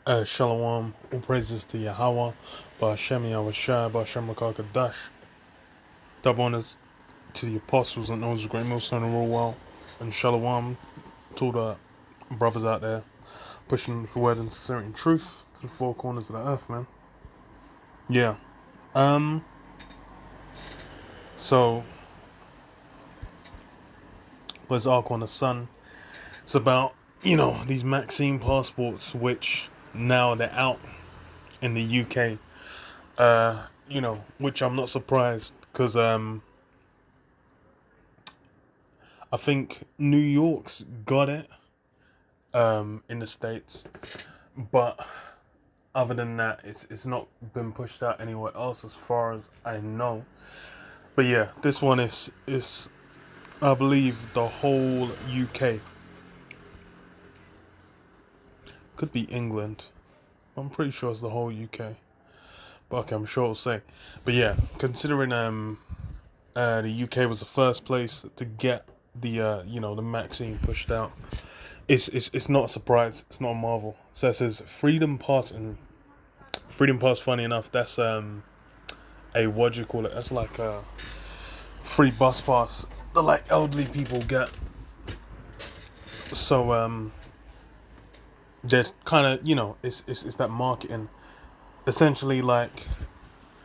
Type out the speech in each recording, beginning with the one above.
Shalom, all praises to Yahweh, Ba'Shem Yahushua, Ba'Shem Rakakadash. Double honors to the apostles and those great millstone and rule well. And Shalom to the brothers out there pushing the word and sincerity and truth to the four corners of the earth, man. Yeah. Um, so, there's Ark on the Sun. It's about, these Maxxine passports, which now they're out in the UK. Which I'm not surprised because, I think New York's got it in the States, but other than that, it's not been pushed out anywhere else as far as I know. But yeah, this one is I believe the whole UK. Could be England. I'm pretty sure it's the whole UK. But okay, I'm sure it'll say. But yeah, considering the UK was the first place to get the the Maxine pushed out. It's not a surprise. It's not a marvel. So it says Freedom Pass, and Freedom Pass. Funny enough, that's a what do you call it? That's like a free bus pass that like elderly people get. So they're kind of it's that marketing. Essentially, like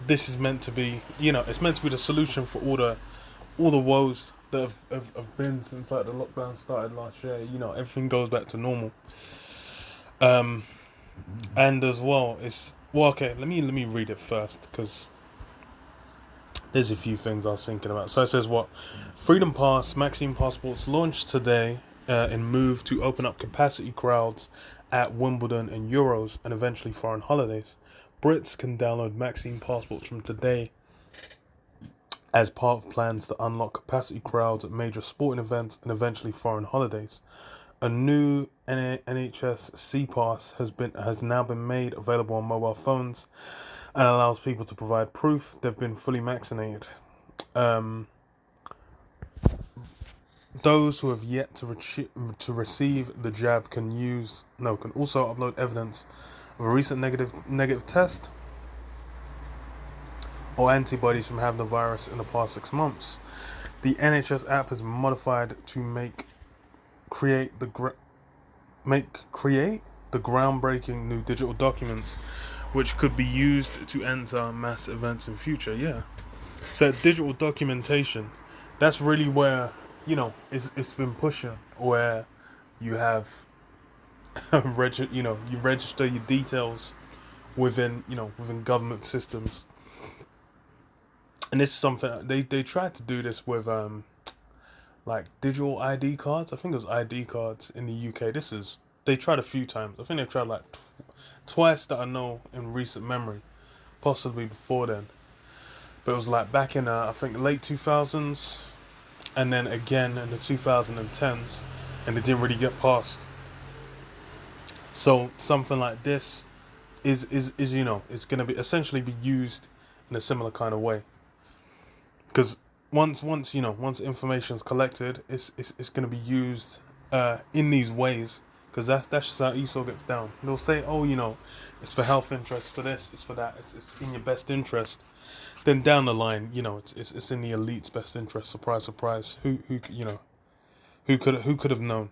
this is meant to be it's meant to be the solution for all the woes that have been since like the lockdown started last year. Everything goes back to normal. And as well, okay. Let me read it first because there's a few things I was thinking about. So it says what Freedom Pass Maxxine Passports launched today in move to open up capacity crowds at Wimbledon and Euros and eventually foreign holidays. Brits can download Maxxine Passports from today as part of plans to unlock capacity crowds at major sporting events and eventually foreign holidays. A new NHS C-Pass has now been made available on mobile phones and allows people to provide proof they've been fully vaccinated. Those who have yet to receive the jab can also upload evidence of a recent negative test or antibodies from having the virus in the past 6 months. The NHS app has been modified to create the groundbreaking new digital documents, which could be used to enter mass events in future. Yeah, so digital documentation, that's really where it's been pushing, where you have you register your details within government systems. And this is something they tried to do this with like digital ID cards. I think it was ID cards in the UK. They tried a few times. I think they tried like twice that I know in recent memory, possibly before then. But it was like back in I think late 2000s, and then again in the 2010s, and it didn't really get passed. So something like this is it's gonna be essentially be used in a similar kind of way. Because once information is collected, it's going to be used in these ways. Because that's just how ESOL gets down. They'll say, oh, it's for health interest, for this, it's for that, it's in your best interest. Then down the line, it's in the elite's best interest. Surprise, surprise. Who could have known?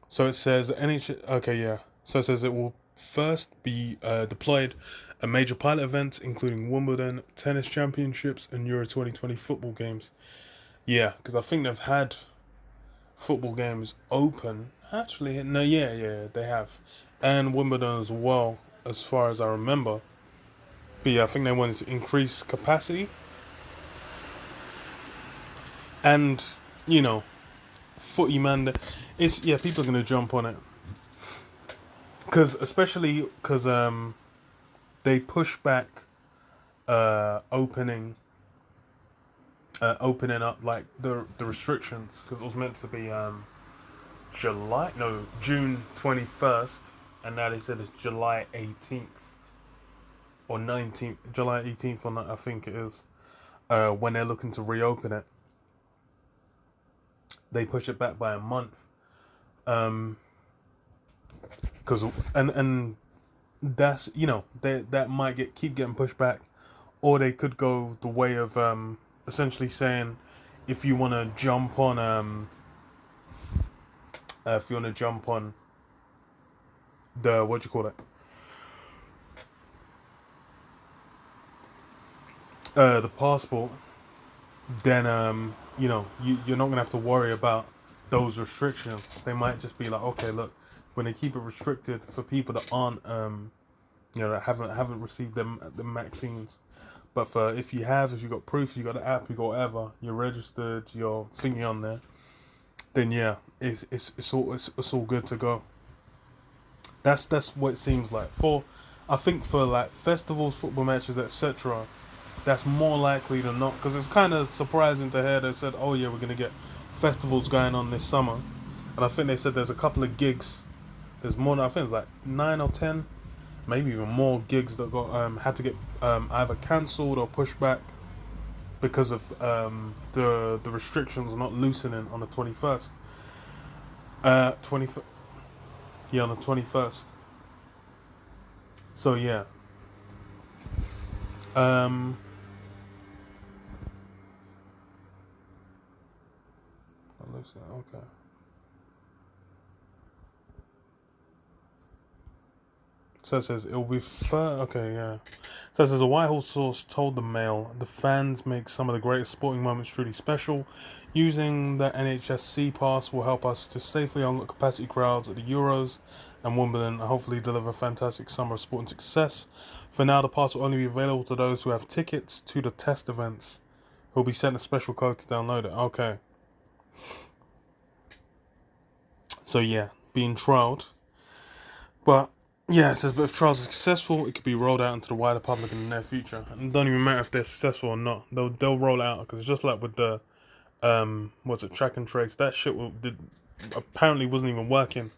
So it says okay, yeah. So it says it will first be deployed at major pilot events, including Wimbledon, tennis championships, and Euro 2020 football games. Yeah, because I think they've had football games open. Actually, no, yeah, they have. And Wimbledon as well, as far as I remember. But yeah, I think they wanted to increase capacity. And, footy man, people are going to jump on it. Especially because they push back opening up like the restrictions, because it was meant to be June 21st, and now they said it's July 18th or 19th, July 18th, or I think it is, when they're looking to reopen it. They push it back by a month, because and that's, that might keep getting pushed back, or they could go the way of essentially saying, if you want to jump on the, what do you call it, the passport, then you're not gonna have to worry about those restrictions. They might just be like, okay, look, when they keep it restricted for people that aren't that haven't received them the Maxxines, but for if you got proof, you got the app, you got whatever, you're registered, you're thingy on there, then yeah, it's all good to go. That's what it seems like. I think for like festivals, football matches, etc., that's more likely than not, because it's kind of surprising to hear they said, oh yeah, we're gonna get festivals going on this summer, and I think they said there's a couple of gigs. There's more than, I think it's like 9 or 10, maybe even more gigs that got had to get either cancelled or pushed back because of the restrictions not loosening on the 21st. 20, yeah, on the 21st. So yeah. Okay. So it says it'll be okay, yeah. So it says a Whitehall source told the Mail the fans make some of the greatest sporting moments truly special. Using the NHSC pass will help us to safely unlock capacity crowds at the Euros and Wimbledon and hopefully deliver a fantastic summer of sporting success. For now, the pass will only be available to those who have tickets to the test events, who will be sent a special code to download it. Okay. So yeah, being trialed. But yeah, it says, but if trials are successful, it could be rolled out into the wider public in the near future. And it don't even matter if they're successful or not. They'll roll it out, because it's just like with the track and trace. That shit apparently wasn't even working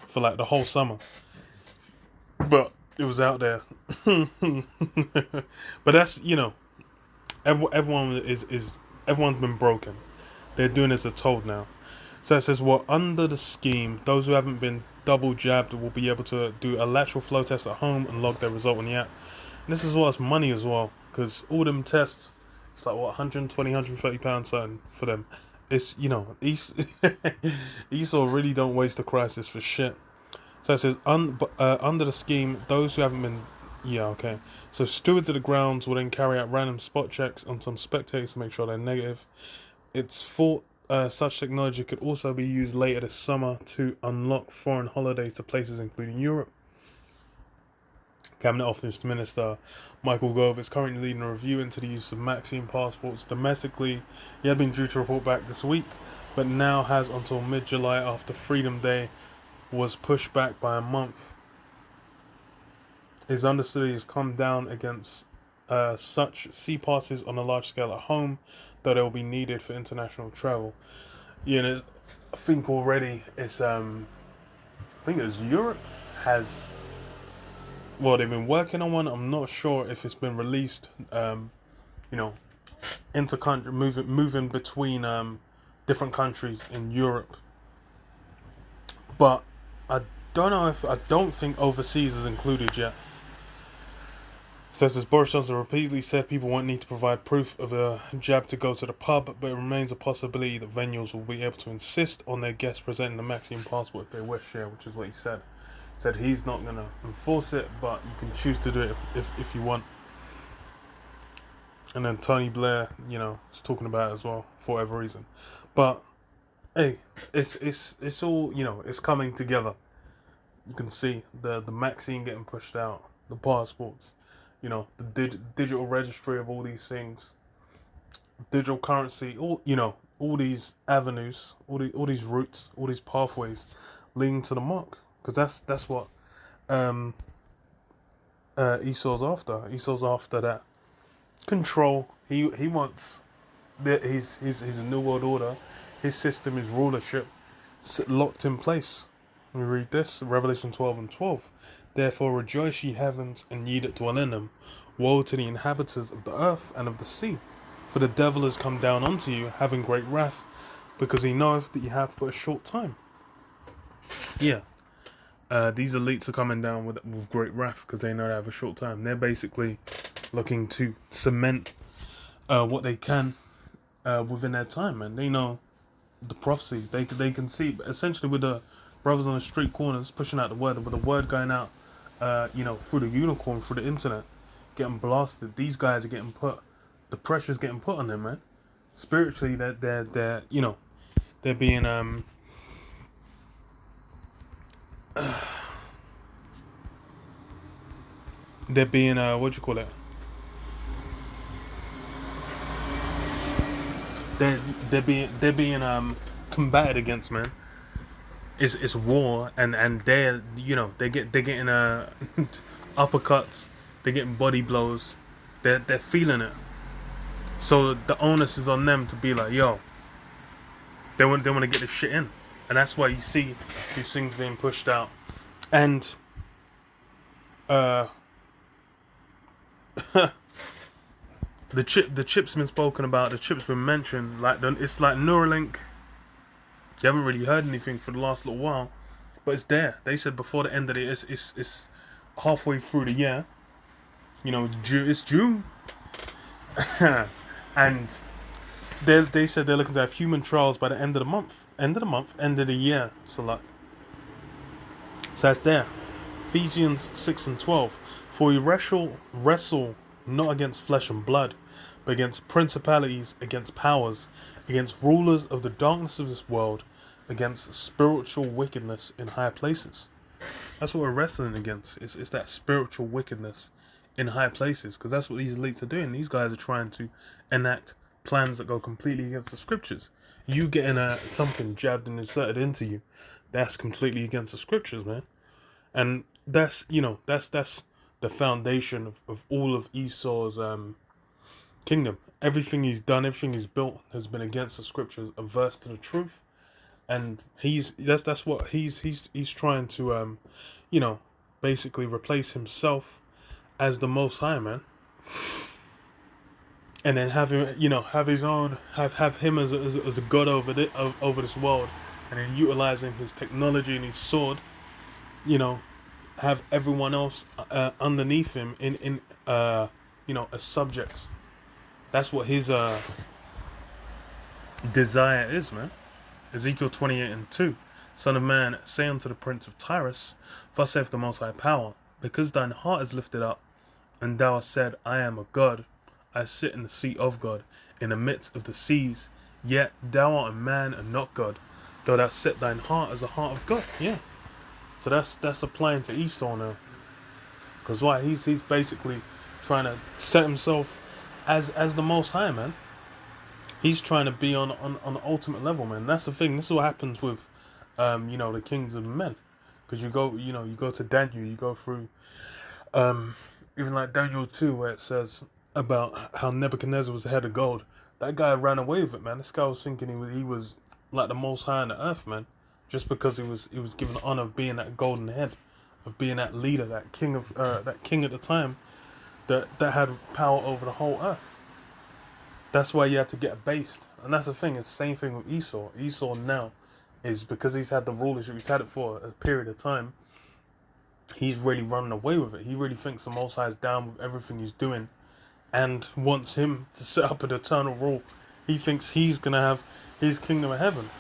for like the whole summer, but it was out there. But that's everyone everyone's been broken. They're doing as they're told now. So it says, well, under the scheme, those who haven't been double jabbed will be able to do a lateral flow test at home and log their result on the app. And this is what's money as well, because all them tests, it's like, what, 120, £130 something for them. It's, Esau really don't waste the crisis for shit. So it says, under the scheme, those who haven't been, yeah, okay. So stewards of the grounds will then carry out random spot checks on some spectators to make sure they're negative. It's thought such technology could also be used later this summer to unlock foreign holidays to places including Europe. Cabinet Office Minister Michael Gove is currently leading a review into the use of Maxxine Passports domestically. He had been due to report back this week, but now has until mid-July after Freedom Day was pushed back by a month. His understudy has come down against such C-passes on a large scale at home, though they will be needed for international travel. I think already it's Europe has, well, they've been working on one. I'm not sure if it's been released. Inter-country moving between different countries in Europe, but I don't think overseas is included yet. Says, as Boris Johnson repeatedly said, people won't need to provide proof of a jab to go to the pub, but it remains a possibility that venues will be able to insist on their guests presenting the Maxxine passport if they wish, which is what he said. He said he's not going to enforce it, but you can choose to do it if you want. And then Tony Blair, is talking about it as well, for whatever reason. But, hey, it's all, it's coming together. You can see the Maxxine getting pushed out, the passports. The digital registry of all these things, digital currency, all these avenues, all these routes, all these pathways leading to the mark. Because that's what Esau's after. Esau's after that control. He wants his new world order, his system, his rulership locked in place. We read this, Revelation 12:12. Therefore rejoice, ye heavens, and ye that dwell in them. Woe to the inhabitants of the earth and of the sea. For the devil is come down unto you, having great wrath, because he knoweth that ye have but a short time. Yeah. These elites are coming down with great wrath because they know they have a short time. They're basically looking to cement what they can within their time, man. They know the prophecies. They can see essentially with the brothers on the street corners pushing out the word, with the word going out, through the unicorn, through the internet, getting blasted. These guys are getting put. The pressure's getting put on them, man. Spiritually, they're they're being they're being what do you call it? They're being combated against, man. It's war, and they're getting uppercuts, they're getting body blows, they're feeling it. So the onus is on them to be like, yo, they want to get this shit in, and that's why you see these things being pushed out, and the chip's been spoken about, the chip's been mentioned, it's like Neuralink. You haven't really heard anything for the last little while, but it's there. They said before the end of the year, it's halfway through the year. It's June, and they said they're looking to have human trials by the end of the month, end of the year. So that's there. Ephesians 6:12. For we wrestle not against flesh and blood, but against principalities, against powers, against rulers of the darkness of this world, against spiritual wickedness in high places. That's what we're wrestling against. It's that spiritual wickedness in high places, because that's what these elites are doing. These guys are trying to enact plans that go completely against the scriptures. You getting something jabbed and inserted into you, that's completely against the scriptures, man. And that's the foundation of all of Esau's kingdom. Everything he's done, everything he's built has been against the scriptures, averse to the truth. And that's what he's trying to basically replace himself as the Most High, man. And then have him, have his own, have him as a god over this world, and then utilizing his technology and his sword, have everyone else underneath him in as subjects. That's what his desire is, man. Ezekiel 28:2. Son of man, say unto the prince of Tyrus, thus saith the Most High Power, because thine heart is lifted up, and thou hast said, I am a god, I sit in the seat of God, in the midst of the seas, yet thou art a man and not God, though thou set thine heart as a heart of God. Yeah. So that's applying to Esau now. Because why? He's basically trying to set himself as the Most High, man. He's trying to be on the ultimate level, man. That's the thing. This is what happens with, the kings of men. Because you go to Daniel, you go through, even like Daniel 2, where it says about how Nebuchadnezzar was the head of gold. That guy ran away with it, man. This guy was thinking he was like the Most High on the earth, man. Just because he was given the honor of being that golden head, of being that leader, that king at the time, that had power over the whole earth. That's why you had to get abased. And that's the thing, it's the same thing with Esau. Esau now is, because he's had the rulership, he's had it for a period of time, he's really running away with it. He really thinks the Most High is down with everything he's doing and wants him to set up an eternal rule. He thinks he's going to have his kingdom of heaven.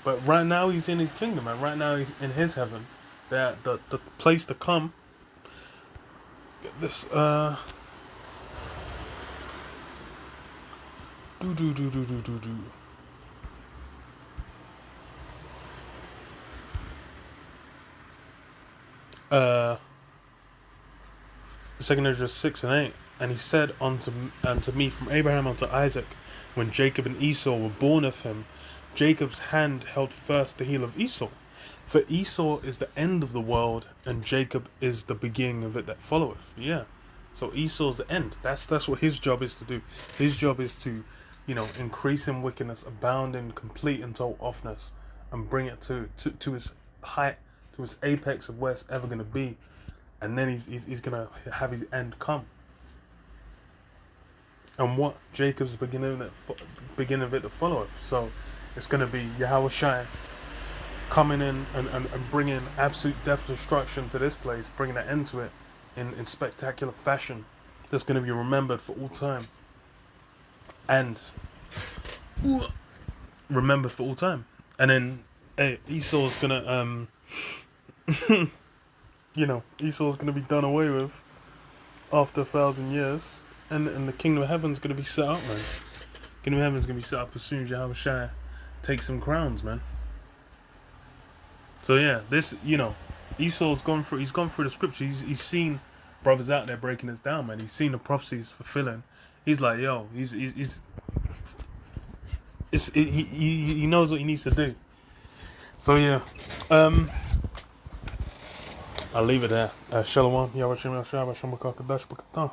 But right now he's in his kingdom, and right now he's in his heaven. The place to come. Get this, Second Ezra 6:8, and he said unto me from Abraham unto Isaac, when Jacob and Esau were born of him, Jacob's hand held first the heel of Esau. For Esau is the end of the world, and Jacob is the beginning of it that followeth. Yeah. So Esau's the end. That's what his job is to do. His job is to, increase in wickedness, abound in complete and total offness, and bring it to his height, to his apex of where it's ever going to be. And then he's going to have his end come. And what? Jacob's beginning of it to follow. So it's going to be Yahushua coming in and bringing absolute death destruction to this place, bringing an end to it in spectacular fashion that's going to be remembered for all time. And remembered for all time. And then, hey, Esau's going to, Esau's going to be done away with after 1,000 years. And the kingdom of heaven's going to be set up, man. Kingdom of heaven's going to be set up as soon as Yahushua takes some crowns, man. So yeah, this, Esau's gone through the scripture. He's seen brothers out there breaking this down, man. He's seen the prophecies fulfilling. He's like, yo, he knows what he needs to do. So yeah, I'll leave it there. Shalom, Yahweh Shem Yahshua, Shem Makakadash Bakatah.